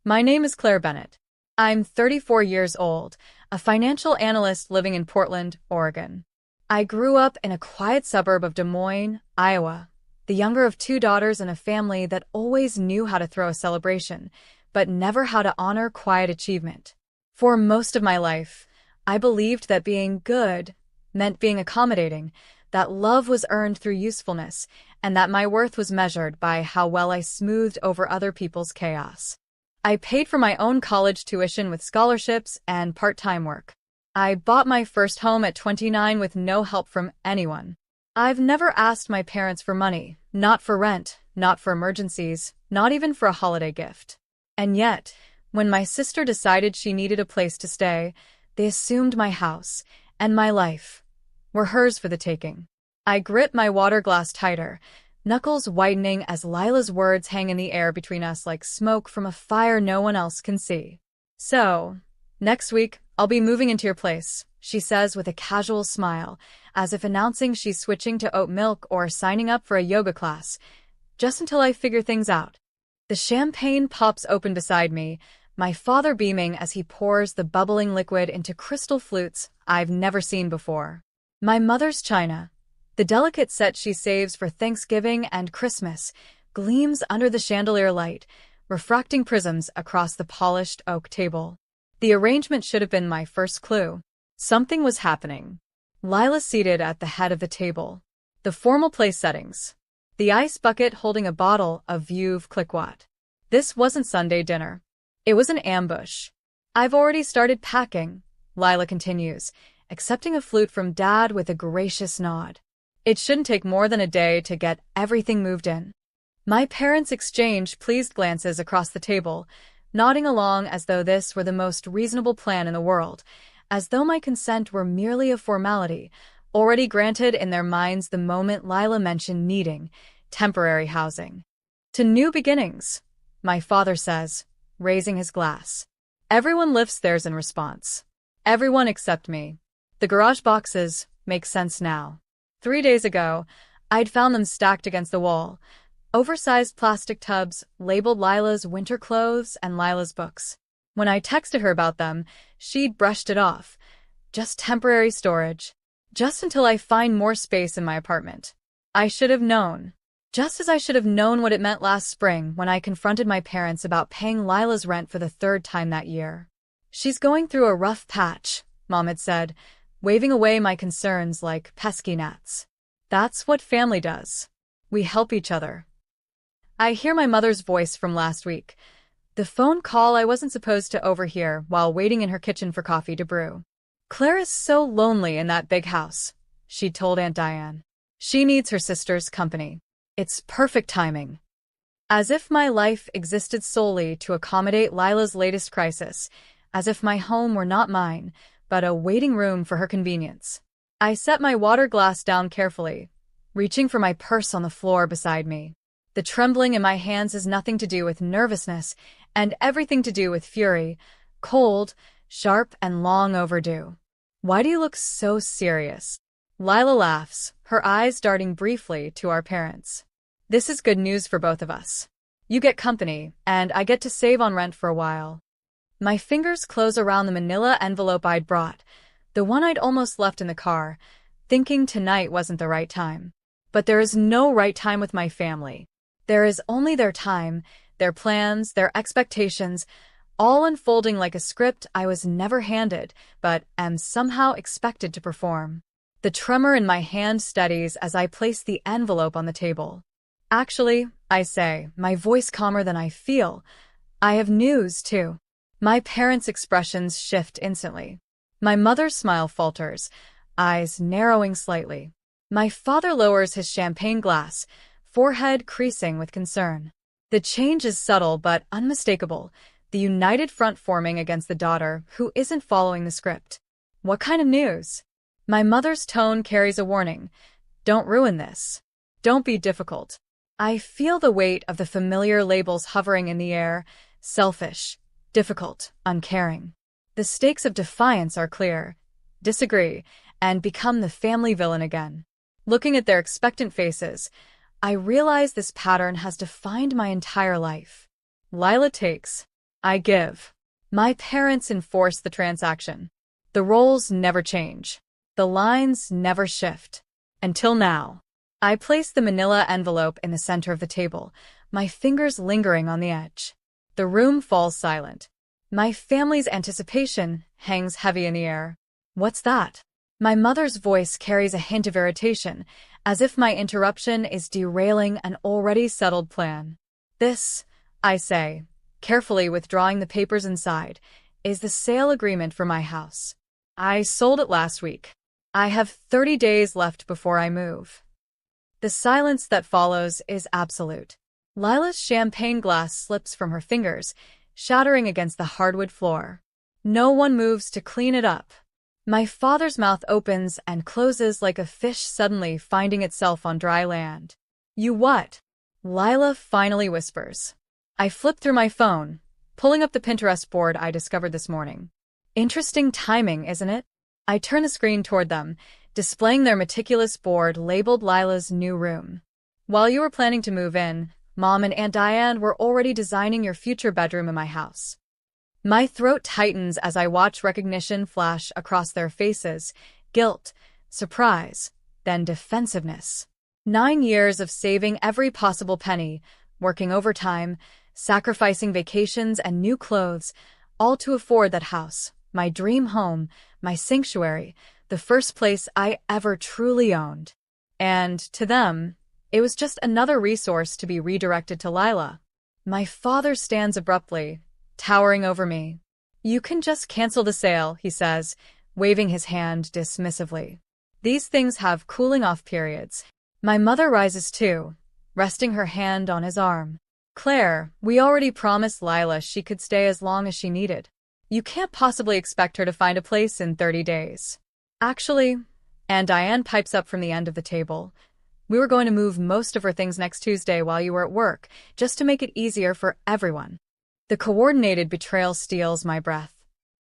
My name is Claire Bennett. I'm 34 years old, a financial analyst living in Portland, Oregon. I grew up in a quiet suburb of Des Moines, Iowa, the younger of two daughters in a family that always knew how to throw a celebration, but never how to honor quiet achievement. For most of my life, I believed that being good meant being accommodating, that love was earned through usefulness, and that my worth was measured by how well I smoothed over other people's chaos. I paid for my own college tuition with scholarships and part-time work. I bought my first home at 29 with no help from anyone. I've never asked my parents for money, not for rent, not for emergencies, not even for a holiday gift. And yet, when my sister decided she needed a place to stay, they assumed my house and my life were hers for the taking. I grip my water glass tighter, knuckles whitening as Lila's words hang in the air between us like smoke from a fire no one else can see. So, next week, I'll be moving into your place, she says with a casual smile, as if announcing she's switching to oat milk or signing up for a yoga class, just until I figure things out. The champagne pops open beside me, my father beaming as he pours the bubbling liquid into crystal flutes I've never seen before. My mother's china, the delicate set she saves for Thanksgiving and Christmas, gleams under the chandelier light, refracting prisms across the polished oak table. The arrangement should have been my first clue. Something was happening. Lila seated at the head of the table. The formal place settings. The ice bucket holding a bottle of Veuve Clicquot. This wasn't Sunday dinner. It was an ambush. I've already started packing, Lila continues, accepting a flute from Dad with a gracious nod. It shouldn't take more than a day to get everything moved in. My parents exchange pleased glances across the table, nodding along as though this were the most reasonable plan in the world, as though my consent were merely a formality, already granted in their minds the moment Lila mentioned needing temporary housing. To new beginnings, my father says, raising his glass. Everyone lifts theirs in response. Everyone except me. The garage boxes make sense now. 3 days ago, I'd found them stacked against the wall, oversized plastic tubs labeled Lila's winter clothes and Lila's books. When I texted her about them, she'd brushed it off. Just temporary storage. Just until I find more space in my apartment. I should have known. Just as I should have known what it meant last spring when I confronted my parents about paying Lila's rent for the third time that year. She's going through a rough patch, Mom had said, waving away my concerns like pesky gnats. That's what family does. We help each other. I hear my mother's voice from last week. The phone call I wasn't supposed to overhear while waiting in her kitchen for coffee to brew. Claire is so lonely in that big house, she told Aunt Diane. She needs her sister's company. It's perfect timing. As if my life existed solely to accommodate Lila's latest crisis, as if my home were not mine, but a waiting room for her convenience. I set my water glass down carefully, reaching for my purse on the floor beside me. The trembling in my hands has nothing to do with nervousness and everything to do with fury, cold, sharp, and long overdue. Why do you look so serious? Lila laughs, her eyes darting briefly to our parents. This is good news for both of us. You get company, and I get to save on rent for a while. My fingers close around the manila envelope I'd brought, the one I'd almost left in the car, thinking tonight wasn't the right time. But there is no right time with my family. There is only their time, their plans, their expectations, all unfolding like a script I was never handed, but am somehow expected to perform. The tremor in my hand steadies as I place the envelope on the table. Actually, I say, my voice calmer than I feel. I have news, too. My parents' expressions shift instantly. My mother's smile falters, eyes narrowing slightly. My father lowers his champagne glass, forehead creasing with concern. The change is subtle but unmistakable, the united front forming against the daughter who isn't following the script. What kind of news? My mother's tone carries a warning. Don't ruin this. Don't be difficult. I feel the weight of the familiar labels hovering in the air. Selfish, difficult, uncaring. The stakes of defiance are clear. Disagree, and become the family villain again. Looking at their expectant faces, I realize this pattern has defined my entire life. Lila takes. I give. My parents enforce the transaction. The roles never change. The lines never shift. Until now. I place the manila envelope in the center of the table, my fingers lingering on the edge. The room falls silent. My family's anticipation hangs heavy in the air. What's that? My mother's voice carries a hint of irritation, as if my interruption is derailing an already settled plan. This, I say, carefully withdrawing the papers inside, is the sale agreement for my house. I sold it last week. I have 30 days left before I move. The silence that follows is absolute. Lila's champagne glass slips from her fingers, shattering against the hardwood floor. No one moves to clean it up. My father's mouth opens and closes like a fish suddenly finding itself on dry land. You what? Lila finally whispers. I flip through my phone, pulling up the Pinterest board I discovered this morning. Interesting timing, isn't it? I turn the screen toward them, displaying their meticulous board labeled Lila's new room. While you were planning to move in, Mom and Aunt Diane were already designing your future bedroom in my house. My throat tightens as I watch recognition flash across their faces, guilt, surprise, then defensiveness. 9 years of saving every possible penny, working overtime, sacrificing vacations and new clothes, all to afford that house, my dream home, my sanctuary, the first place I ever truly owned. And, to them, it was just another resource to be redirected to Lila. My father stands abruptly, towering over me. You can just cancel the sale, he says, waving his hand dismissively. These things have cooling-off periods. My mother rises too, resting her hand on his arm. Claire, we already promised Lila she could stay as long as she needed. You can't possibly expect her to find a place in 30 days. Actually, and Diane pipes up from the end of the table, we were going to move most of her things next Tuesday while you were at work, just to make it easier for everyone. The coordinated betrayal steals my breath.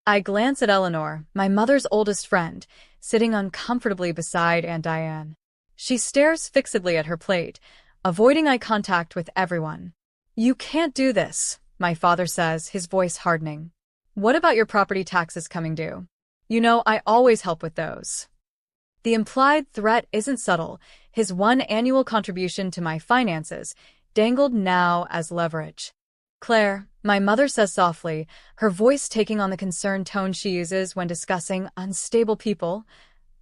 I glance at Eleanor, my mother's oldest friend, sitting uncomfortably beside Aunt Diane. She stares fixedly at her plate, avoiding eye contact with everyone. You can't do this, my father says, his voice hardening. What about your property taxes coming due? You know, I always help with those. The implied threat isn't subtle, his one annual contribution to my finances, dangled now as leverage. Claire, my mother says softly, her voice taking on the concerned tone she uses when discussing unstable people,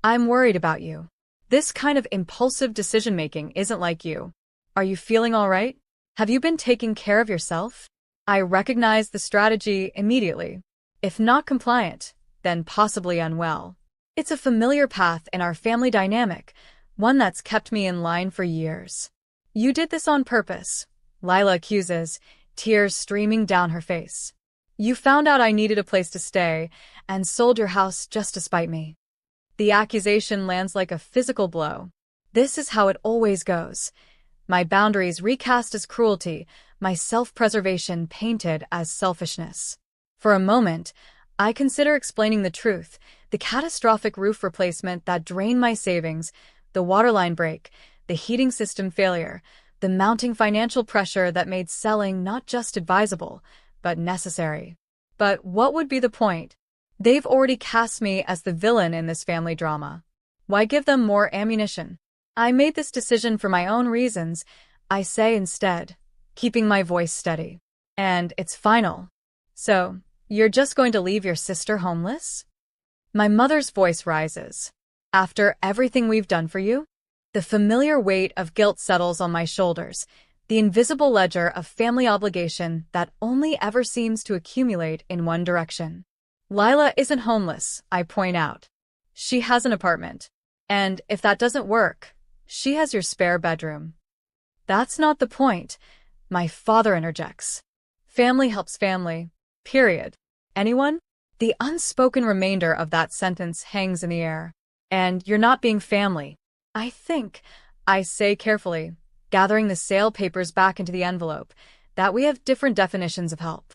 I'm worried about you. This kind of impulsive decision-making isn't like you. Are you feeling all right? Have you been taking care of yourself? I recognize the strategy immediately. If not compliant, then possibly unwell. It's a familiar path in our family dynamic, one that's kept me in line for years. You did this on purpose, Lila accuses, tears streaming down her face. You found out I needed a place to stay and sold your house just to spite me. The accusation lands like a physical blow. This is how it always goes. My boundaries recast as cruelty, my self-preservation painted as selfishness. For a moment, I consider explaining the truth, the catastrophic roof replacement that drained my savings, the waterline break, the heating system failure, the mounting financial pressure that made selling not just advisable, but necessary. But what would be the point? They've already cast me as the villain in this family drama. Why give them more ammunition? I made this decision for my own reasons, I say instead, keeping my voice steady. And it's final. So, you're just going to leave your sister homeless? My mother's voice rises. After everything we've done for you? The familiar weight of guilt settles on my shoulders, the invisible ledger of family obligation that only ever seems to accumulate in one direction. Lila isn't homeless, I point out. She has an apartment. And if that doesn't work, she has your spare bedroom. That's not the point, my father interjects. Family helps family. Period. Anyone? The unspoken remainder of that sentence hangs in the air. And you're not being family. I think, I say carefully, gathering the sale papers back into the envelope, that we have different definitions of help.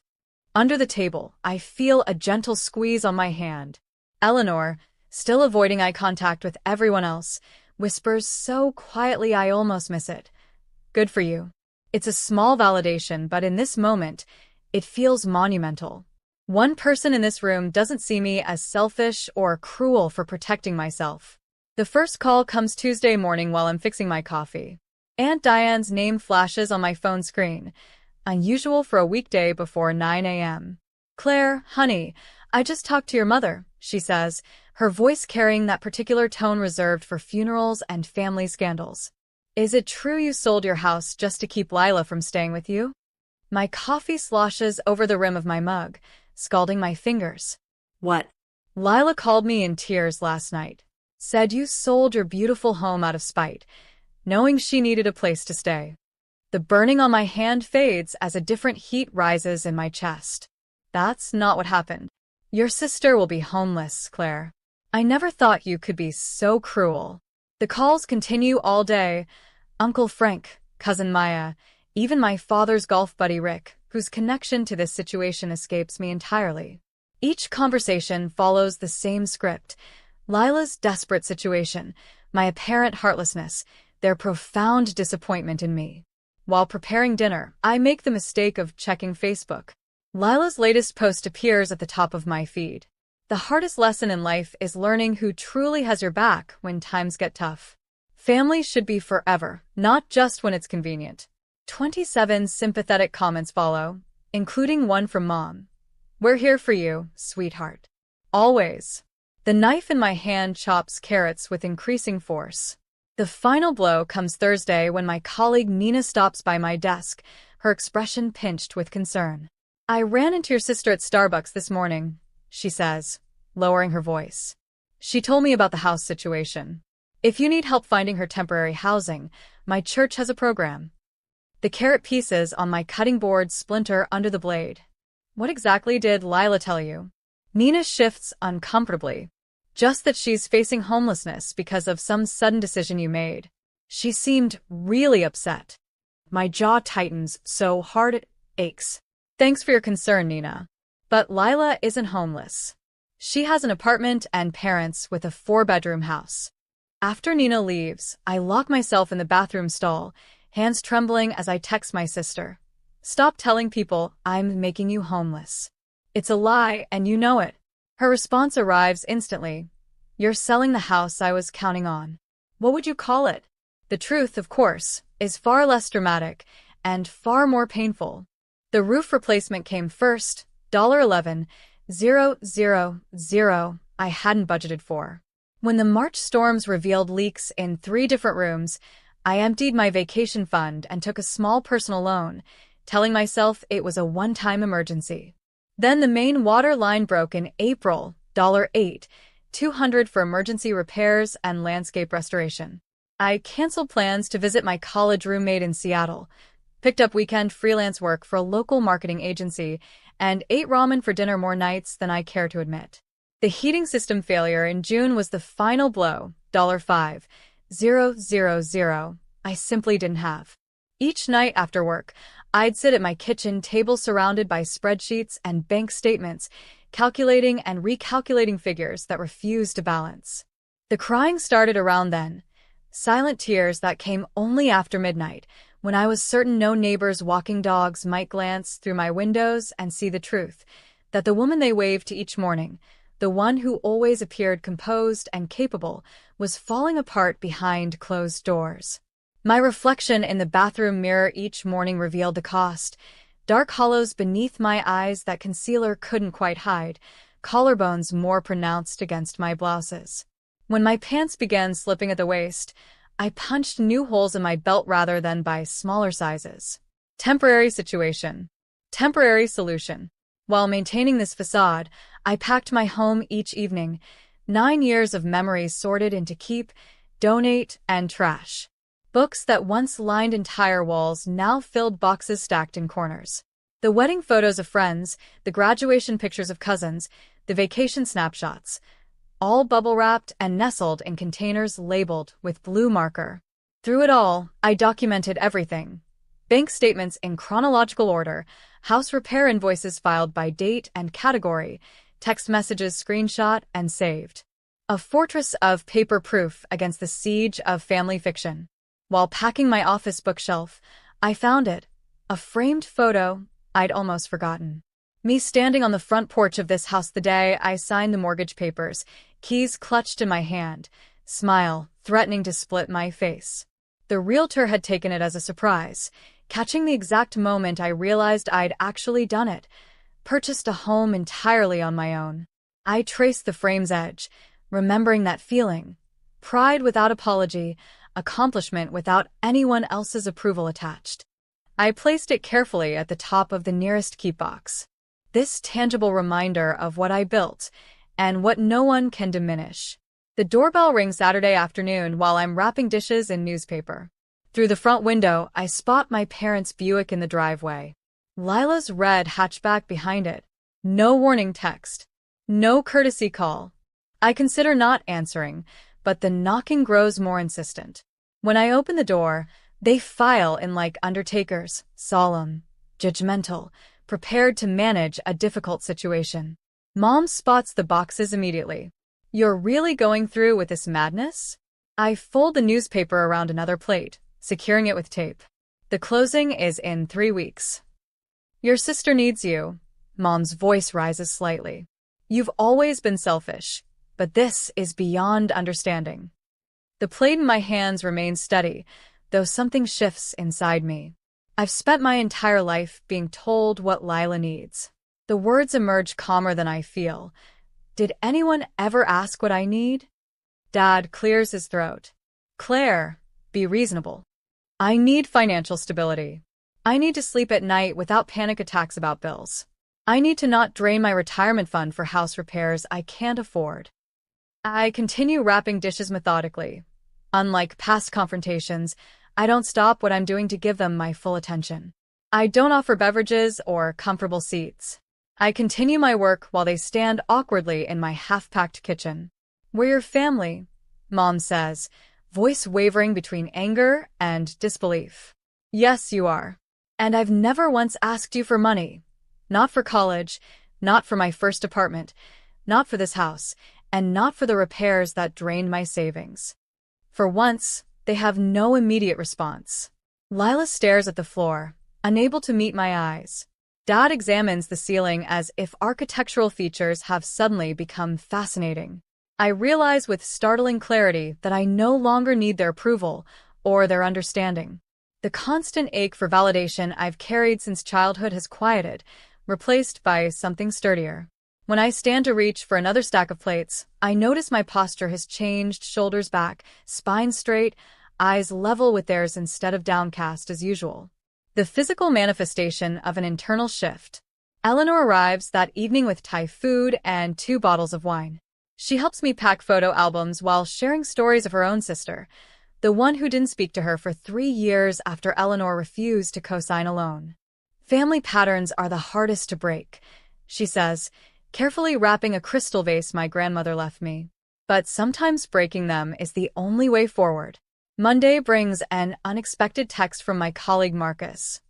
Under the table, I feel a gentle squeeze on my hand. Eleanor, still avoiding eye contact with everyone else, whispers so quietly I almost miss it. Good for you. It's a small validation, but in this moment, It feels monumental. One person in this room doesn't see me as selfish or cruel for protecting myself. The first call comes Tuesday morning while I'm fixing my coffee. Aunt Diane's name flashes on my phone screen, unusual for a weekday before 9 a.m. "Claire, honey, I just talked to your mother," she says, her voice carrying that particular tone reserved for funerals and family scandals. "Is it true you sold your house just to keep Lila from staying with you?" My coffee sloshes over the rim of my mug, scalding my fingers. "What?" "Lila called me in tears last night. Said you sold your beautiful home out of spite, knowing she needed a place to stay." The burning on my hand fades as a different heat rises in my chest. "That's not what happened. Your sister will be homeless, Claire. I never thought you could be so cruel." The calls continue all day. Uncle Frank, Cousin Maya, even my father's golf buddy Rick, whose connection to this situation escapes me entirely. Each conversation follows the same script. Lila's desperate situation, my apparent heartlessness, their profound disappointment in me. While preparing dinner, I make the mistake of checking Facebook. Lila's latest post appears at the top of my feed. The hardest lesson in life is learning who truly has your back when times get tough. Family should be forever, not just when it's convenient. 27 sympathetic comments follow, including one from Mom. "We're here for you, sweetheart. Always." The knife in my hand chops carrots with increasing force. The final blow comes Thursday when my colleague Nina stops by my desk, her expression pinched with concern. "I ran into your sister at Starbucks this morning," she says, lowering her voice. "She told me about the house situation. If you need help finding her temporary housing, my church has a program." The carrot pieces on my cutting board splinter under the blade. "What exactly did Lila tell you?" Nina shifts uncomfortably. "Just that she's facing homelessness because of some sudden decision you made." She seemed really upset. My jaw tightens so hard it aches. "Thanks for your concern, Nina. But Lila isn't homeless. She has an apartment and parents with a 4-bedroom house." After Nina leaves, I lock myself in the bathroom stall, hands trembling as I text my sister. "Stop telling people I'm making you homeless. It's a lie and you know it." Her response arrives instantly. "You're selling the house I was counting on." What would you call it? The truth, of course, is far less dramatic and far more painful. The roof replacement came first, $11,000 I hadn't budgeted for. When the March storms revealed leaks in 3 different rooms, I emptied my vacation fund and took a small personal loan, telling myself it was a one-time emergency. Then the main water line broke in April, $8,200 for emergency repairs and landscape restoration. I canceled plans to visit my college roommate in Seattle, picked up weekend freelance work for a local marketing agency, and ate ramen for dinner more nights than I care to admit. The heating system failure in June was the final blow, $5,000 I simply didn't have. Each night after work, I'd sit at my kitchen table surrounded by spreadsheets and bank statements, calculating and recalculating figures that refused to balance. The crying started around then, silent tears that came only after midnight, when I was certain no neighbors walking dogs might glance through my windows and see the truth, that the woman they waved to each morning, the one who always appeared composed and capable, was falling apart behind closed doors. My reflection in the bathroom mirror each morning revealed the cost. Dark hollows beneath my eyes that concealer couldn't quite hide, collarbones more pronounced against my blouses. When my pants began slipping at the waist, I punched new holes in my belt rather than buy smaller sizes. Temporary situation. Temporary solution. While maintaining this facade, I packed my home each evening, 9 years of memories sorted into keep, donate, and trash. Books that once lined entire walls now filled boxes stacked in corners. The wedding photos of friends, the graduation pictures of cousins, the vacation snapshots, all bubble-wrapped and nestled in containers labeled with blue marker. Through it all, I documented everything. Bank statements in chronological order, house repair invoices filed by date and category, text messages screenshot and saved. A fortress of paper proof against the siege of family fiction. While packing my office bookshelf, I found it, a framed photo, I'd almost forgotten. Me standing on the front porch of this house the day I signed the mortgage papers, keys clutched in my hand, smile threatening to split my face. The realtor had taken it as a surprise, catching the exact moment I realized I'd actually done it, purchased a home entirely on my own. I traced the frame's edge, remembering that feeling. Pride without apology, accomplishment without anyone else's approval attached. I placed it carefully at the top of the nearest keep box. This tangible reminder of what I built, and what no one can diminish. The doorbell rings Saturday afternoon while I'm wrapping dishes in newspaper. Through the front window, I spot my parents' Buick in the driveway. Lila's red hatchback behind it. No warning text. No courtesy call. I consider not answering, but the knocking grows more insistent. When I open the door, they file in like undertakers, solemn, judgmental, prepared to manage a difficult situation. Mom spots the boxes immediately. "You're really going through with this madness?" I fold the newspaper around another plate, securing it with tape. "The closing is in 3 weeks. Your sister needs you." Mom's voice rises slightly. "You've always been selfish, but this is beyond understanding." The plate in my hands remains steady, though something shifts inside me. I've spent my entire life being told what Lila needs. The words emerge calmer than I feel. Did anyone ever ask what I need? Dad clears his throat. "Claire, be reasonable. I need financial stability. I need to sleep at night without panic attacks about bills. I need to not drain my retirement fund for house repairs I can't afford." I continue wrapping dishes methodically. Unlike past confrontations, I don't stop what I'm doing to give them my full attention. I don't offer beverages or comfortable seats. I continue my work while they stand awkwardly in my half-packed kitchen. "We're your family," Mom says, voice wavering between anger and disbelief. "Yes, you are. And I've never once asked you for money. Not for college, not for my first apartment, not for this house, and not for the repairs that drained my savings." For once, they have no immediate response. Lila stares at the floor, unable to meet my eyes. Dad examines the ceiling as if architectural features have suddenly become fascinating. I realize with startling clarity that I no longer need their approval or their understanding. The constant ache for validation I've carried since childhood has quieted, replaced by something sturdier. When I stand to reach for another stack of plates, I notice my posture has changed, shoulders back, spine straight, eyes level with theirs instead of downcast as usual. The physical manifestation of an internal shift. Eleanor arrives that evening with Thai food and 2 bottles of wine. She helps me pack photo albums while sharing stories of her own sister, the one who didn't speak to her for 3 years after Eleanor refused to co-sign a loan. "Family patterns are the hardest to break," she says, carefully wrapping a crystal vase my grandmother left me. "But sometimes breaking them is the only way forward." Monday brings an unexpected text from my colleague Marcus.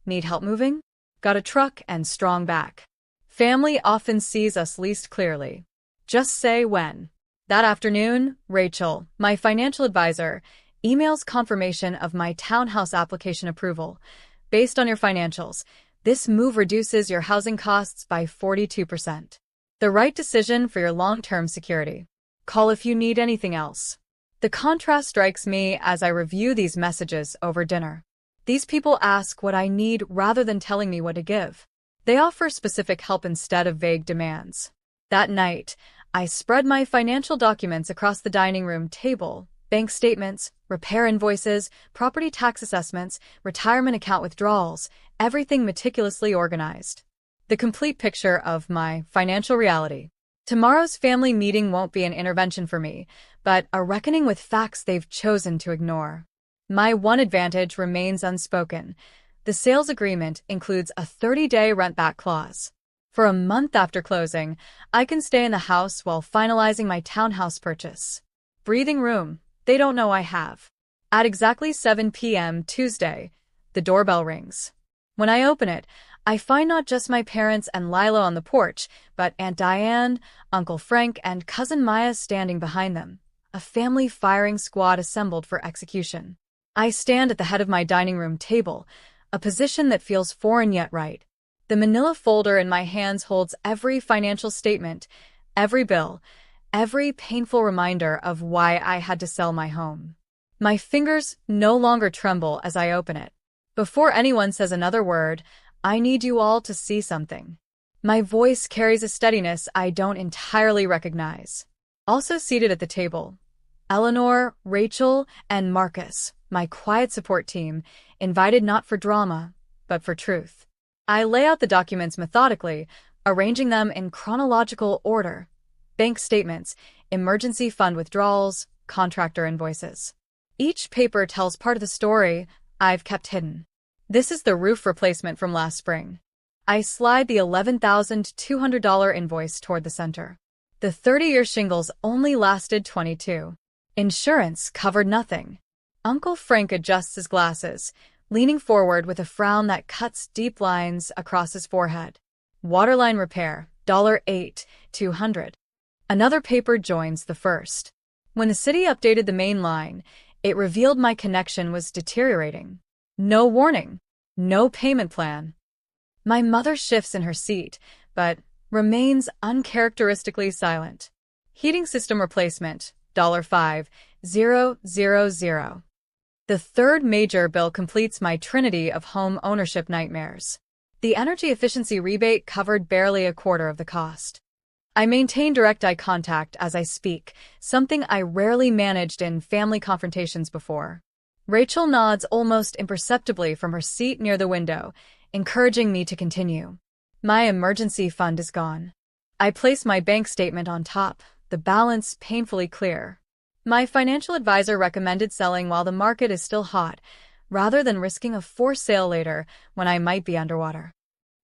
"Need help moving? Got a truck and strong back. Family often sees us least clearly. Just say when." That afternoon, Rachel, my financial advisor, emails confirmation of my townhouse application approval. "Based on your financials, this move reduces your housing costs by 42%. The right decision for your long-term security. Call if you need anything else." The contrast strikes me as I review these messages over dinner. These people ask what I need rather than telling me what to give. They offer specific help instead of vague demands. That night, I spread my financial documents across the dining room table: bank statements, repair invoices, property tax assessments, retirement account withdrawals, everything meticulously organized. The complete picture of my financial reality. Tomorrow's family meeting won't be an intervention for me, but a reckoning with facts they've chosen to ignore. My one advantage remains unspoken. The sales agreement includes a 30-day rent-back clause. For a month after closing, I can stay in the house while finalizing my townhouse purchase. Breathing room they don't know I have. At exactly 7 p.m. Tuesday, the doorbell rings. When I open it, I find not just my parents and Lila on the porch, but Aunt Diane, Uncle Frank, and Cousin Maya standing behind them, a family firing squad assembled for execution. I stand at the head of my dining room table, a position that feels foreign yet right. The manila folder in my hands holds every financial statement, every bill, every painful reminder of why I had to sell my home. My fingers no longer tremble as I open it. Before anyone says another word, I need you all to see something. My voice carries a steadiness I don't entirely recognize. Also seated at the table, Eleanor, Rachel, and Marcus, my quiet support team, invited not for drama, but for truth. I lay out the documents methodically, arranging them in chronological order. Bank statements, emergency fund withdrawals, contractor invoices. Each paper tells part of the story I've kept hidden. This is the roof replacement from last spring. I slide the $11,200 invoice toward the center. The 30-year shingles only lasted 22. Insurance covered nothing. Uncle Frank adjusts his glasses, leaning forward with a frown that cuts deep lines across his forehead. Waterline repair, $8,200. Another paper joins the first. When the city updated the main line, it revealed my connection was deteriorating. No warning. No payment plan. My mother shifts in her seat, but remains uncharacteristically silent. Heating system replacement, $5,000. The third major bill completes my trinity of home ownership nightmares. The energy efficiency rebate covered barely a quarter of the cost. I maintain direct eye contact as I speak, something I rarely managed in family confrontations before. Rachel nods almost imperceptibly from her seat near the window, encouraging me to continue. My emergency fund is gone. I place my bank statement on top, the balance painfully clear. My financial advisor recommended selling while the market is still hot, rather than risking a forced sale later when I might be underwater.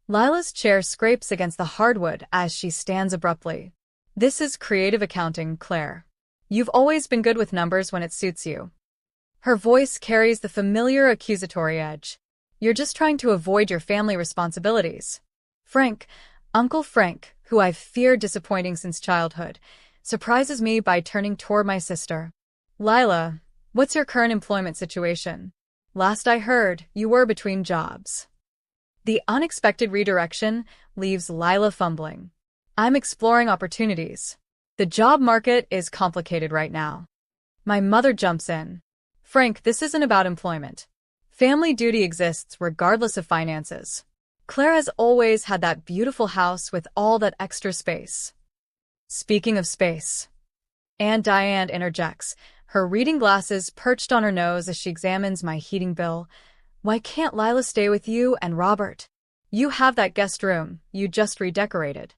Lila's chair scrapes against the hardwood as she stands abruptly. This is creative accounting, Claire. You've always been good with numbers when it suits you. Her voice carries the familiar accusatory edge. You're just trying to avoid your family responsibilities. Frank, Uncle Frank, who I've feared disappointing since childhood, surprises me by turning toward my sister. Lila, what's your current employment situation? Last I heard, you were between jobs. The unexpected redirection leaves Lila fumbling. I'm exploring opportunities. The job market is complicated right now. My mother jumps in. Frank, this isn't about employment. Family duty exists regardless of finances. Claire has always had that beautiful house with all that extra space. Speaking of space. Aunt Diane interjects, her reading glasses perched on her nose as she examines my heating bill. Why can't Lila stay with you and Robert? You have that guest room you just redecorated.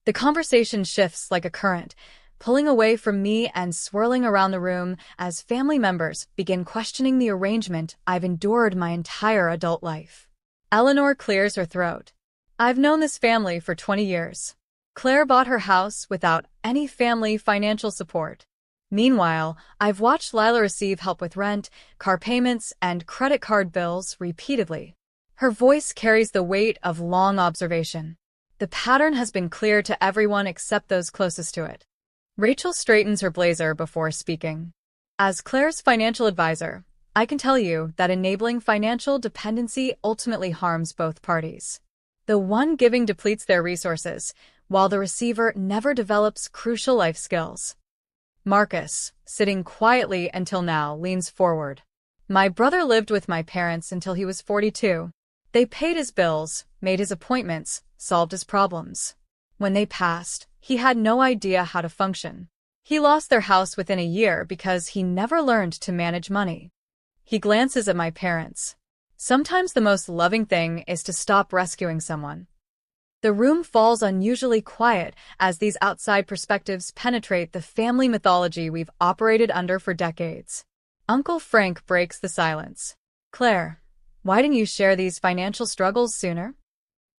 The conversation shifts like a current, pulling away from me and swirling around the room as family members begin questioning the arrangement I've endured my entire adult life. Eleanor clears her throat. I've known this family for 20 years. Claire bought her house without any family financial support. Meanwhile, I've watched Lila receive help with rent, car payments, and credit card bills repeatedly. Her voice carries the weight of long observation. The pattern has been clear to everyone except those closest to it. Rachel straightens her blazer before speaking. As Claire's financial advisor, I can tell you that enabling financial dependency ultimately harms both parties. The one giving depletes their resources, while the receiver never develops crucial life skills. Marcus, sitting quietly until now, leans forward. My brother lived with my parents until he was 42. They paid his bills, made his appointments, solved his problems. When they passed, he had no idea how to function. He lost their house within a year because he never learned to manage money. He glances at my parents. Sometimes the most loving thing is to stop rescuing someone. The room falls unusually quiet as these outside perspectives penetrate the family mythology we've operated under for decades. Uncle Frank breaks the silence. Claire, why didn't you share these financial struggles sooner?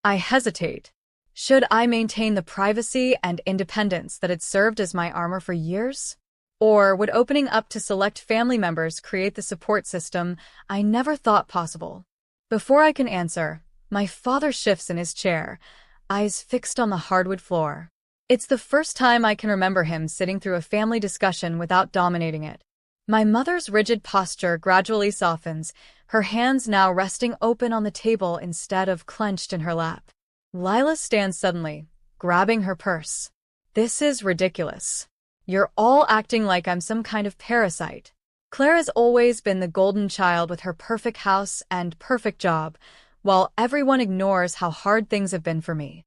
I hesitate. Should I maintain the privacy and independence that had served as my armor for years? Or would opening up to select family members create the support system I never thought possible? Before I can answer, my father shifts in his chair, eyes fixed on the hardwood floor. It's the first time I can remember him sitting through a family discussion without dominating it. My mother's rigid posture gradually softens, her hands now resting open on the table instead of clenched in her lap. Lila stands suddenly, grabbing her purse. This is ridiculous. You're all acting like I'm some kind of parasite. Claire has always been the golden child with her perfect house and perfect job, while everyone ignores how hard things have been for me.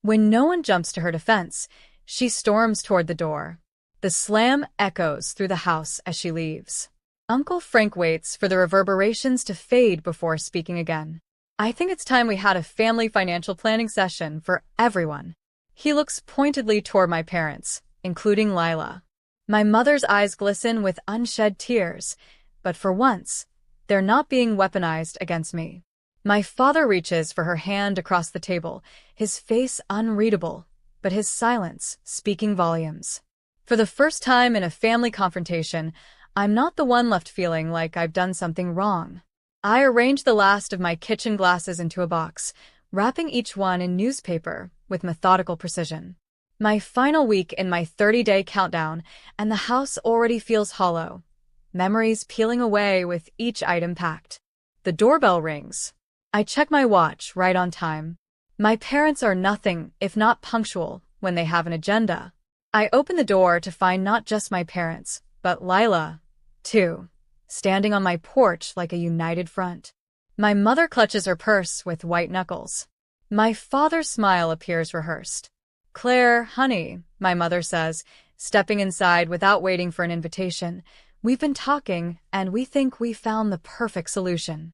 When no one jumps to her defense, she storms toward the door. The slam echoes through the house as she leaves. Uncle Frank waits for the reverberations to fade before speaking again. I think it's time we had a family financial planning session for everyone. He looks pointedly toward my parents, including Lila. My mother's eyes glisten with unshed tears, but for once, they're not being weaponized against me. My father reaches for her hand across the table, his face unreadable, but his silence speaking volumes. For the first time in a family confrontation, I'm not the one left feeling like I've done something wrong. I arrange the last of my kitchen glasses into a box, wrapping each one in newspaper with methodical precision. My final week in my 30-day countdown, and the house already feels hollow, memories peeling away with each item packed. The doorbell rings. I check my watch right on time. My parents are nothing if not punctual when they have an agenda. I open the door to find not just my parents, but Lila, too, standing on my porch like a united front. My mother clutches her purse with white knuckles. My father's smile appears rehearsed. "Claire, honey," my mother says, stepping inside without waiting for an invitation. "We've been talking, and we think we found the perfect solution."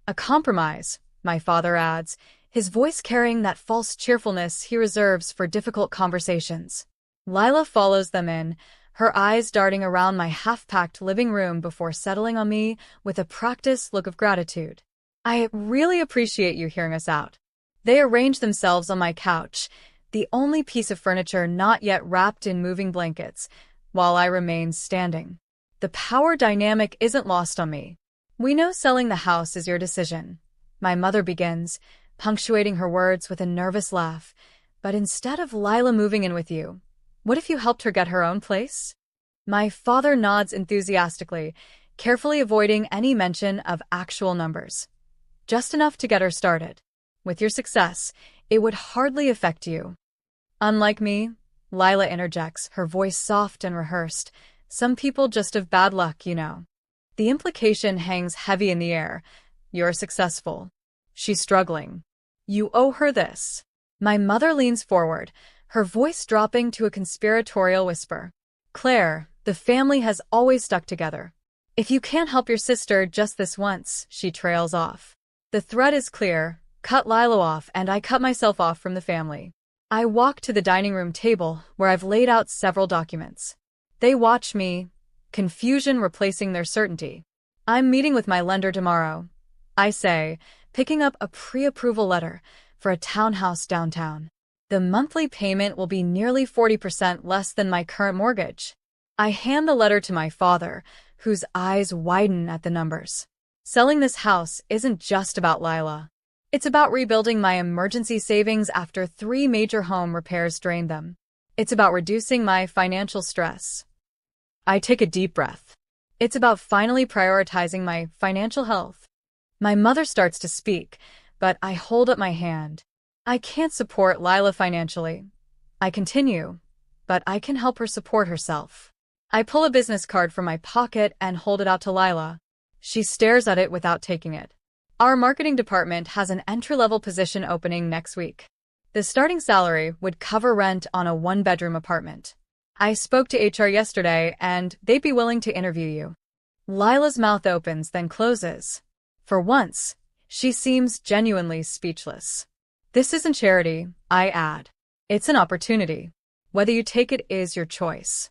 "A compromise," my father adds, his voice carrying that false cheerfulness he reserves for difficult conversations. Lila follows them in, her eyes darting around my half-packed living room before settling on me with a practiced look of gratitude. "I really appreciate you hearing us out." They arrange themselves on my couch, the only piece of furniture not yet wrapped in moving blankets, while I remain standing. The power dynamic isn't lost on me. "We know selling the house is your decision," my mother begins, punctuating her words with a nervous laugh. "But instead of Lila moving in with you, what if you helped her get her own place?" My father nods enthusiastically, carefully avoiding any mention of actual numbers. "Just enough to get her started. With your success, it would hardly affect you." "Unlike me," Lila interjects, her voice soft and rehearsed. "Some people just have bad luck, you know." The implication hangs heavy in the air. "You're successful. She's struggling. You owe her this." My mother leans forward, her voice dropping to a conspiratorial whisper. "Claire, the family has always stuck together. If you can't help your sister just this once," she trails off. The thread is clear. Cut Lila off, and I cut myself off from the family. I walk to the dining room table, where I've laid out several documents. They watch me, confusion replacing their certainty. "I'm meeting with my lender tomorrow," I say, picking up a pre-approval letter for a townhouse downtown. The monthly payment will be nearly 40% less than my current mortgage. I hand the letter to my father, whose eyes widen at the numbers. Selling this house isn't just about Lila. It's about rebuilding my emergency savings after 3 major home repairs drained them. It's about reducing my financial stress. I take a deep breath. It's about finally prioritizing my financial health. My mother starts to speak, but I hold up my hand. "I can't support Lila financially," I continue, "but I can help her support herself." I pull a business card from my pocket and hold it out to Lila. She stares at it without taking it. "Our marketing department has an entry-level position opening next week. The starting salary would cover rent on a 1-bedroom apartment. I spoke to HR yesterday, and they'd be willing to interview you." Lila's mouth opens, then closes. For once, she seems genuinely speechless. "This isn't charity," I add. "It's an opportunity. Whether you take it is your choice."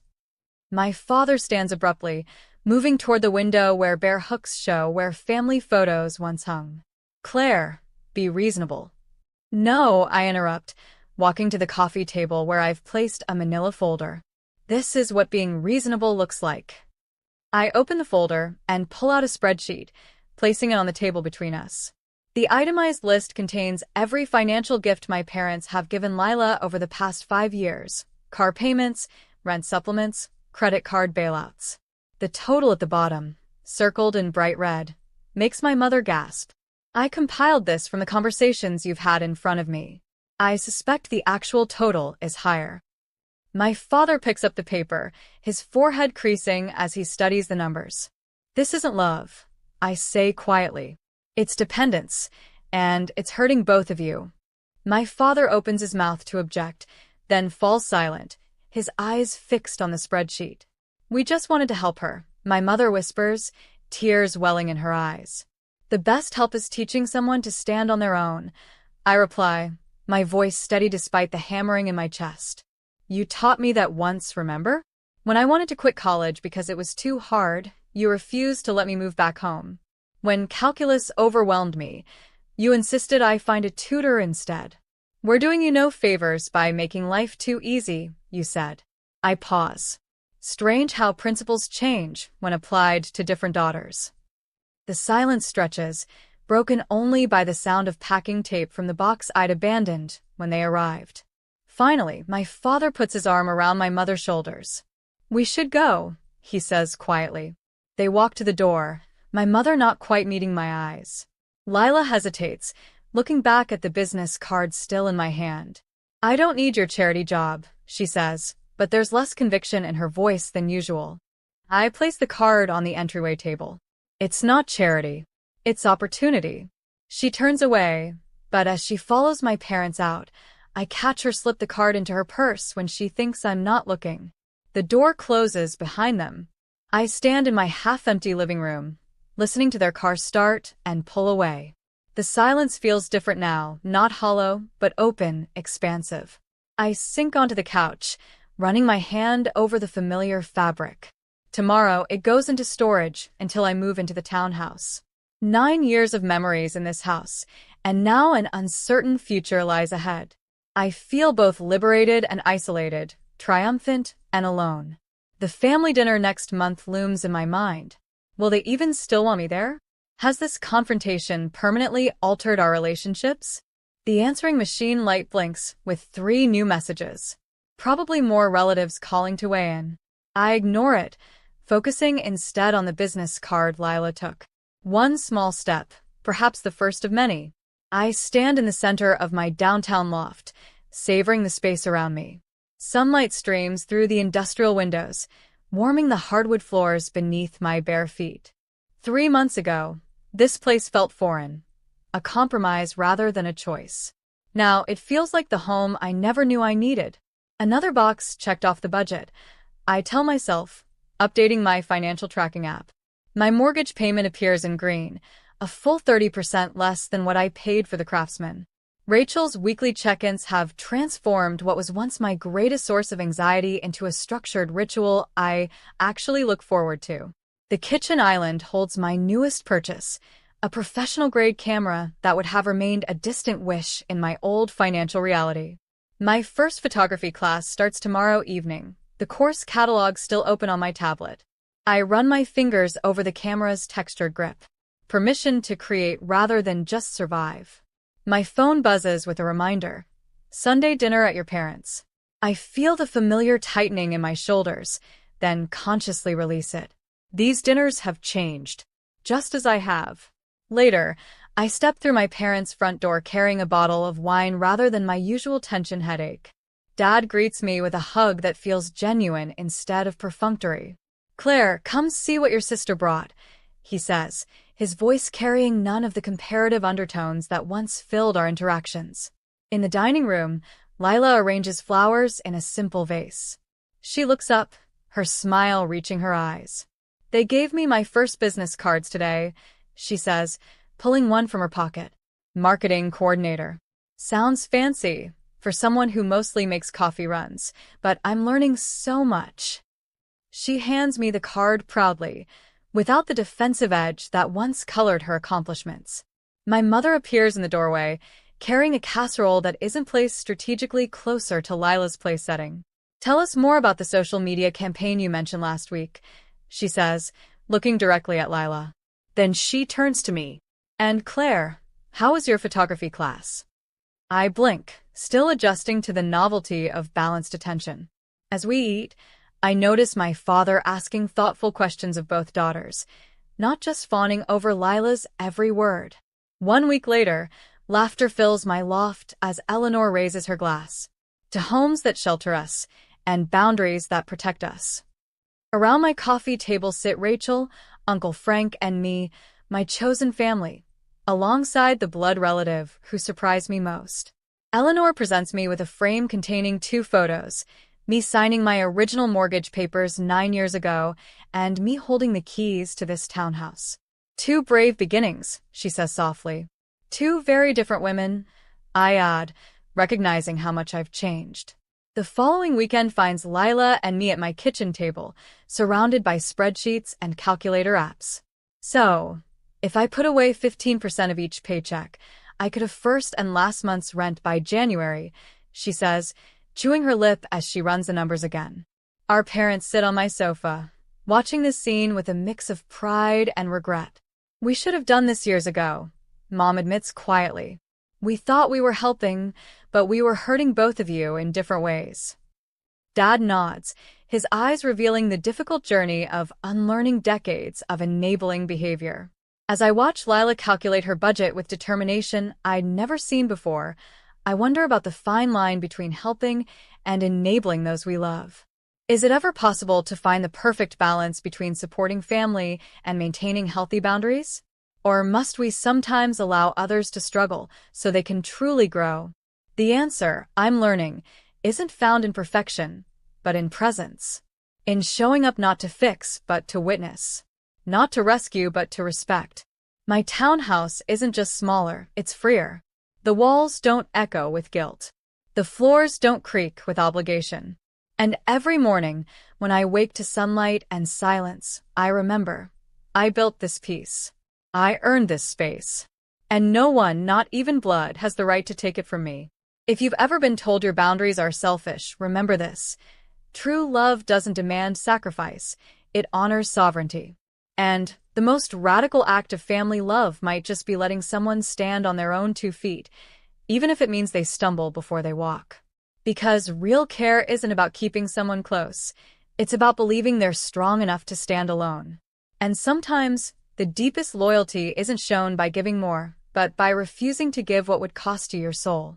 My father stands abruptly, moving toward the window where bare hooks show where family photos once hung. "Claire, be reasonable." "No," I interrupt, walking to the coffee table where I've placed a manila folder. "This is what being reasonable looks like." I open the folder and pull out a spreadsheet, placing it on the table between us. The itemized list contains every financial gift my parents have given Lila over the past 5 years: car payments, rent supplements, credit card bailouts. The total at the bottom, circled in bright red, makes my mother gasp. "I compiled this from the conversations you've had in front of me." I suspect the actual total is higher. My father picks up the paper, his forehead creasing as he studies the numbers. This isn't love, I say quietly. It's dependence, and it's hurting both of you. My father opens his mouth to object, then falls silent, his eyes fixed on the spreadsheet. We just wanted to help her, my mother whispers, tears welling in her eyes. The best help is teaching someone to stand on their own. I reply, my voice steady despite the hammering in my chest. You taught me that once, remember? When I wanted to quit college because it was too hard, you refused to let me move back home. When calculus overwhelmed me, you insisted I find a tutor instead. We're doing you no favors by making life too easy, you said. I pause. Strange how principles change when applied to different daughters. The silence stretches, broken only by the sound of packing tape from the box I'd abandoned when they arrived. Finally, my father puts his arm around my mother's shoulders. We should go, he says quietly. They walk to the door, my mother not quite meeting my eyes. Lila hesitates, looking back at the business card still in my hand. I don't need your charity job, she says, but there's less conviction in her voice than usual. I place the card on the entryway table. It's not charity. It's opportunity. She turns away, but as she follows my parents out, I catch her slip the card into her purse when she thinks I'm not looking. The door closes behind them. I stand in my half-empty living room, listening to their car start and pull away. The silence feels different now, not hollow, but open, expansive. I sink onto the couch, running my hand over the familiar fabric. Tomorrow, it goes into storage until I move into the townhouse. 9 years of memories in this house, and now an uncertain future lies ahead. I feel both liberated and isolated, triumphant and alone. The family dinner next month looms in my mind. Will they even still want me there? Has this confrontation permanently altered our relationships? The answering machine light blinks with 3 new messages. Probably more relatives calling to weigh in. I ignore it, focusing instead on the business card Lila took. One small step, perhaps the first of many. I stand in the center of my downtown loft, savoring the space around me. Sunlight streams through the industrial windows, warming the hardwood floors beneath my bare feet. 3 months ago, this place felt foreign, a compromise rather than a choice. Now it feels like the home I never knew I needed. Another box checked off the budget. I tell myself, updating my financial tracking app. My mortgage payment appears in green, a full 30% less than what I paid for the Craftsman. Rachel's weekly check-ins have transformed what was once my greatest source of anxiety into a structured ritual I actually look forward to. The kitchen island holds my newest purchase, a professional-grade camera that would have remained a distant wish in my old financial reality. My first photography class starts tomorrow evening, the course catalog still open on my tablet. I run my fingers over the camera's textured grip. Permission to create rather than just survive. My phone buzzes with a reminder. Sunday dinner at your parents'. I feel the familiar tightening in my shoulders, then consciously release it. These dinners have changed, just as I have. Later, I step through my parents' front door carrying a bottle of wine rather than my usual tension headache. Dad greets me with a hug that feels genuine instead of perfunctory. Claire, come see what your sister brought, he says, his voice carrying none of the comparative undertones that once filled our interactions. In the dining room, Lila arranges flowers in a simple vase. She looks up, her smile reaching her eyes. They gave me my first business cards today, she says, pulling one from her pocket. Marketing coordinator. Sounds fancy for someone who mostly makes coffee runs, but I'm learning so much. She hands me the card proudly, without the defensive edge that once colored her accomplishments. My mother appears in the doorway, carrying a casserole that isn't placed strategically closer to Lila's place setting. Tell us more about the social media campaign you mentioned last week, she says, looking directly at Lila. Then she turns to me. And Claire, how was your photography class? I blink, still adjusting to the novelty of balanced attention. As we eat, I notice my father asking thoughtful questions of both daughters, not just fawning over Lila's every word. 1 week later, Laughter fills my loft as Eleanor raises her glass. To homes that shelter us, and boundaries that protect us. Around my coffee table sit Rachel, Uncle Frank, and me, my chosen family, alongside the blood relative who surprised me most. Eleanor presents me with a frame containing 2 photos, me signing my original mortgage papers 9 years ago, and me holding the keys to this townhouse. 2 brave beginnings, she says softly. 2 very different women, I add, recognizing how much I've changed. The following weekend finds Lila and me at my kitchen table, surrounded by spreadsheets and calculator apps. So, if I put away 15% of each paycheck, I could have first and last month's rent by January, she says, chewing her lip as she runs the numbers again. Our parents sit on my sofa, watching this scene with a mix of pride and regret. We should have done this years ago, Mom admits quietly. We thought we were helping, but we were hurting both of you in different ways. Dad nods, his eyes revealing the difficult journey of unlearning decades of enabling behavior. As I watch Lila calculate her budget with determination I'd never seen before, I wonder about the fine line between helping and enabling those we love. Is it ever possible to find the perfect balance between supporting family and maintaining healthy boundaries? Or must we sometimes allow others to struggle so they can truly grow? The answer, I'm learning, isn't found in perfection, but in presence. In showing up not to fix, but to witness. Not to rescue, but to respect. My townhouse isn't just smaller, it's freer. The walls don't echo with guilt. The floors don't creak with obligation. And every morning, when I wake to sunlight and silence, I remember, I built this peace. I earned this space. And no one, not even blood, has the right to take it from me. If you've ever been told your boundaries are selfish, remember this. True love doesn't demand sacrifice. It honors sovereignty. And the most radical act of family love might just be letting someone stand on their own 2 feet, even if it means they stumble before they walk. Because real care isn't about keeping someone close. It's about believing they're strong enough to stand alone. And sometimes, the deepest loyalty isn't shown by giving more, but by refusing to give what would cost you your soul.